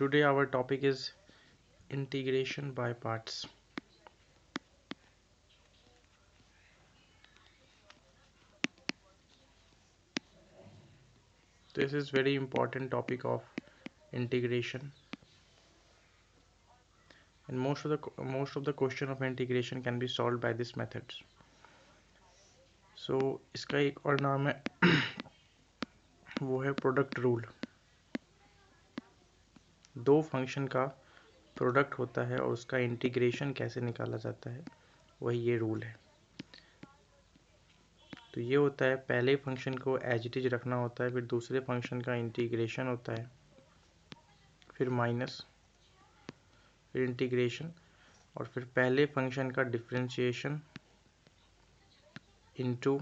Today our topic is integration by parts. This is very important topic of integration, and most of the question of integration can be solved by this methods. So इसका एक और नाम है वो है product rule. दो function का product होता है और उसका इंटीग्रेशन कैसे निकाला जाता है, वही ये रूल है। तो ये होता है, पहले फंक्शन को एज इट इज रखना होता है, फिर दूसरे फंक्शन का इंटीग्रेशन होता है, फिर माइनस, फिर इंटीग्रेशन, और फिर पहले फंक्शन का डिफरेंशिएशन इनटू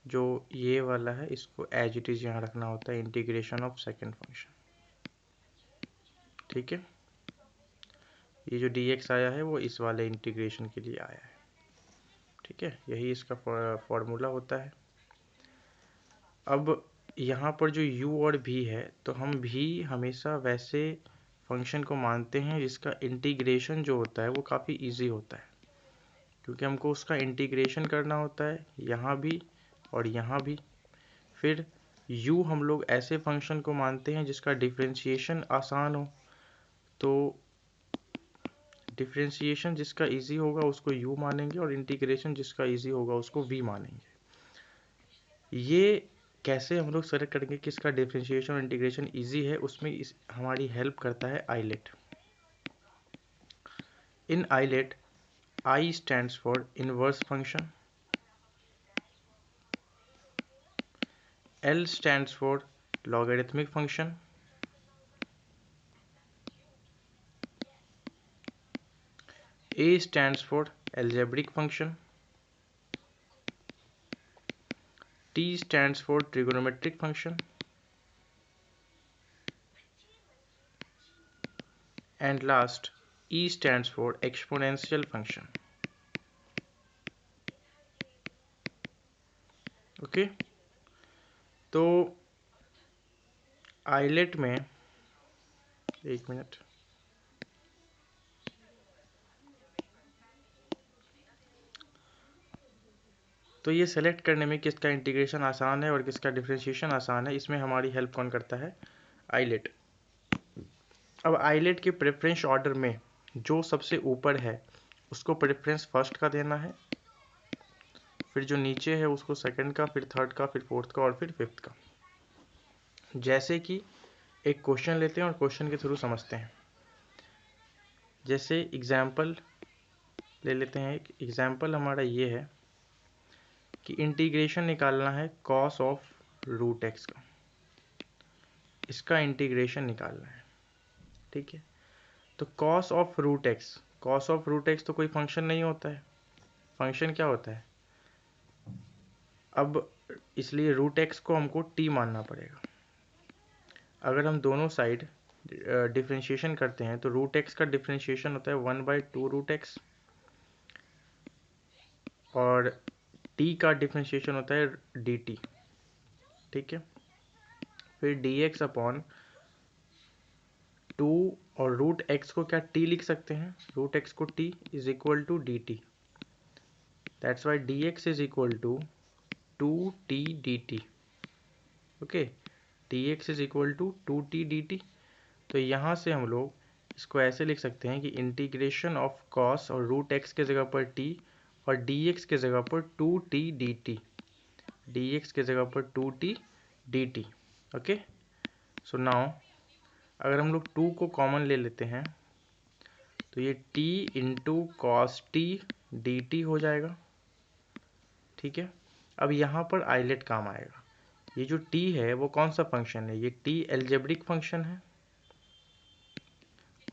जो ये वाला है इसको एज इट इज यहाँ रखना होता है, इंटीग्रेशन ऑफ सेकंड फंक्शन। ठीक है, ये जो dx आया है वो इस वाले इंटीग्रेशन के लिए आया है। ठीक है, यही इसका फॉर्मूला होता है। अब यहाँ पर जो u और v है, तो हम भी हमेशा वैसे फंक्शन को मानते हैं जिसका इंटीग्रेशन जो होता है वो काफ़ी इजी होता है, क्योंकि हमको उसका इंटीग्रेशन करना होता है यहाँ भी और यहाँ भी। फिर u हम लोग ऐसे फंक्शन को मानते हैं जिसका डिफरेंशिएशन आसान हो, तो डिफरेंशिएशन जिसका इजी होगा उसको u मानेंगे और इंटीग्रेशन जिसका इजी होगा उसको v मानेंगे। ये कैसे हम लोग सेलेक्ट करेंगे किसका डिफरेंशिएशन और इंटीग्रेशन इजी है, उसमें हमारी हेल्प करता है आइलेट। इन IELTS I stands for inverse function, L stands for logarithmic function, A stands for algebraic function, T stands for trigonometric function, and last E stands for exponential function. Okay, तो islet में एक minute, तो ये select करने में किसका integration आसान है और किसका डिफरेंशिएशन आसान है, इसमें हमारी हेल्प कौन करता है? आइलेट। अब आइलेट के प्रेफरेंस ऑर्डर में जो सबसे ऊपर है उसको प्रेफरेंस फर्स्ट का देना है, फिर जो नीचे है उसको सेकंड का, फिर थर्ड का, फिर फोर्थ का और फिर फिफ्थ का। जैसे कि एक क्वेश्चन लेते हैं और क्वेश्चन के थ्रू समझते हैं। जैसे एग्जाम्पल ले लेते हैं, एक एग्जाम्पल हमारा ये है कि इंटीग्रेशन निकालना है कॉस ऑफ रूट एक्स का, इसका इंटीग्रेशन निकालना है। ठीक है, तो कॉस ऑफ रूट एक्स तो कोई फंक्शन नहीं होता है। फंक्शन क्या होता है? अब इसलिए रूट एक्स को हमको टी मानना पड़ेगा। अगर हम दोनों साइड डिफरेंशिएशन करते हैं तो रूट एक्स का डिफरेंशिएशन होता है 1/2 रूट एक्स, और टी का डिफरेंशिएशन होता है dt। ठीक है, फिर dx अपॉन 2, और रूट एक्स को क्या t लिख सकते हैं? रूट एक्स को t is equal to dt, that's why dx is equal to 2t dt। Okay, dx is equal to 2t dt। तो यहाँ से हम लोग इसको ऐसे लिख सकते हैं कि इंटीग्रेशन ऑफ कॉस और रूट एक्स के जगह पर t और dx के जगह पर 2t dt, dx के जगह पर 2t dt। Okay, so now अगर हम लोग 2 को कॉमन ले लेते हैं तो ये t into cos T dt हो जाएगा। ठीक है, अब यहाँ पर आइलेट काम आएगा। ये जो t है वो कौन सा फंक्शन है? ये t एल्जेब्रिक फंक्शन है,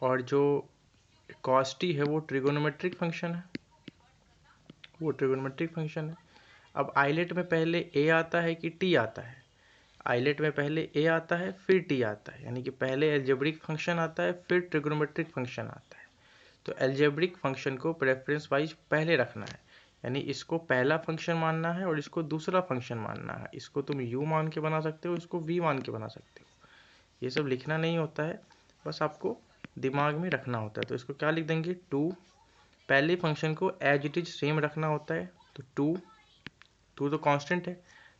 और जो कॉस टी है वो ट्रिगोनोमेट्रिक फंक्शन है, अब आइलेट में पहले a आता है कि t आता है? आइलेट में पहले a आता है फिर t आता है, यानी कि पहले एल्जेब्रिक फंक्शन आता है फिर ट्रिगोनोमेट्रिक फंक्शन आता है। तो एल्जेब्रिक फंक्शन को प्रेफरेंस वाइज पहले रखना है, यानी इसको पहला फंक्शन मानना है और इसको दूसरा फंक्शन मानना है। इसको तुम u मान के बना सकते हो, इसको v मान के बना सकते हो, ये सब लिखना नहीं होता है, बस आपको दिमाग में रखना होता है। तो इसको क्या लिख देंगे, 2, पहले फंक्शन को एज इट इज सेम रखना होता है, तो 2 तो कांस्टेंट है,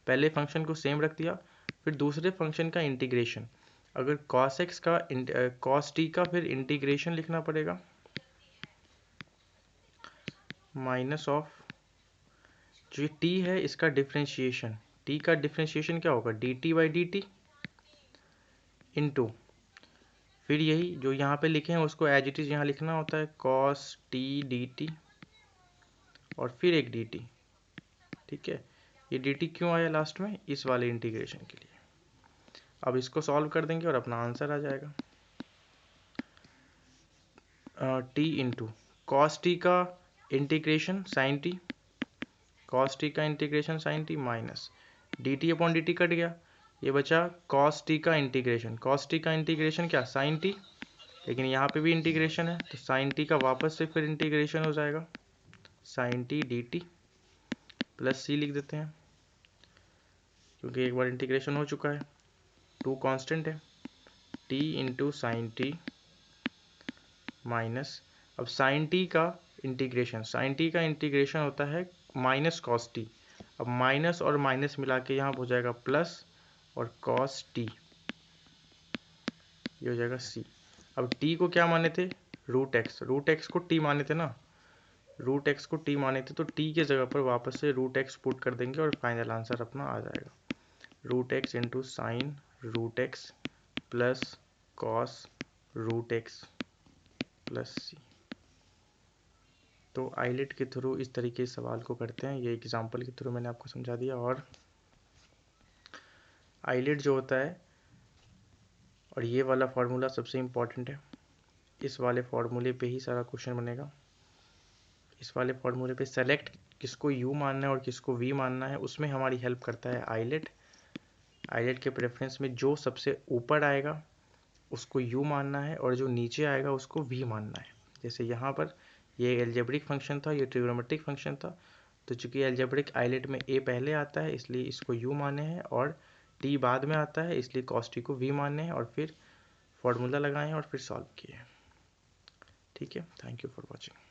पहले फंक्शन को सेम रख दिया। फिर दूसरे फंक्शन का इंटीग्रेशन, अगर cos x का cos t का फिर इंटीग्रेशन लिखना पड़ेगा, माइनस ऑफ जो ये t है इसका डिफ्रेंशिएशन, t का डिफ्रेंशिएशन क्या होगा, dt by D T into, फिर यही जो यहाँ पे लिखे हैं उसको एज इट इज यहाँ लिखना होता है, cos t dt और फिर एक dt। ठीक है, ये dt क्यों आया लास्ट में, इस वाले इंटीग्रेशन के लिए। अब इसको सॉल्व कर देंगे और अपना आंसर आ जाएगा, t इंटू कॉस टी का integration sine t, cos t का integration sine t minus d t upon d t cut गया, ये बचा कॉस टी का इंटीग्रेशन, कॉस टी का इंटीग्रेशन क्या साइन टी, लेकिन यहाँ पे भी इंटीग्रेशन है तो साइन टी का वापस से फिर इंटीग्रेशन हो जाएगा, sine t d t plus c लिख देते हैं क्योंकि एक बार इंटीग्रेशन हो चुका है, 2 कांस्टेंट है, t into sine t minus, अब साइन टी का इंटीग्रेशन, साइन टी का इंटीग्रेशन होता है माइनस कॉस टी, अब माइनस और माइनस मिला के यहाँ हो जाएगा प्लस और कॉस टी, ये हो जाएगा सी। अब t को क्या माने थे, रूट एक्स को t माने थे ना, रूट एक्स को t माने थे, तो t के जगह पर वापस से रूट एक्स पुट कर देंगे और फाइनल आंसर अपना आ जाएगा, root x into sine root x plus cos root x plus c. तो आइलेट के थ्रू इस तरीके से सवाल को करते हैं, ये एग्जाम्पल के थ्रू मैंने आपको समझा दिया। और आइलेट जो होता है, और ये वाला फार्मूला सबसे इम्पॉर्टेंट है, इस वाले फार्मूले पे ही सारा क्वेश्चन बनेगा। इस वाले फार्मूले पे सेलेक्ट किसको यू मानना है और किसको वी मानना है, उसमें हमारी हेल्प करता है आइलेट। आइलेट के प्रेफरेंस में जो सबसे ऊपर आएगा उसको यू मानना है और जो नीचे आएगा उसको वी मानना है। जैसे यहाँ पर ये एल्जेब्रिक फंक्शन था, ये ट्रिग्नोमेट्रिक फंक्शन था, तो चूंकि एल्जेब्रिक आइलेट में ए पहले आता है इसलिए इसको यू माने हैं, और टी बाद में आता है इसलिए कॉस टी को वी माने हैं, और फिर फॉर्मूला लगाएं और फिर सॉल्व किए। ठीक है, थैंक यू फॉर वॉचिंग।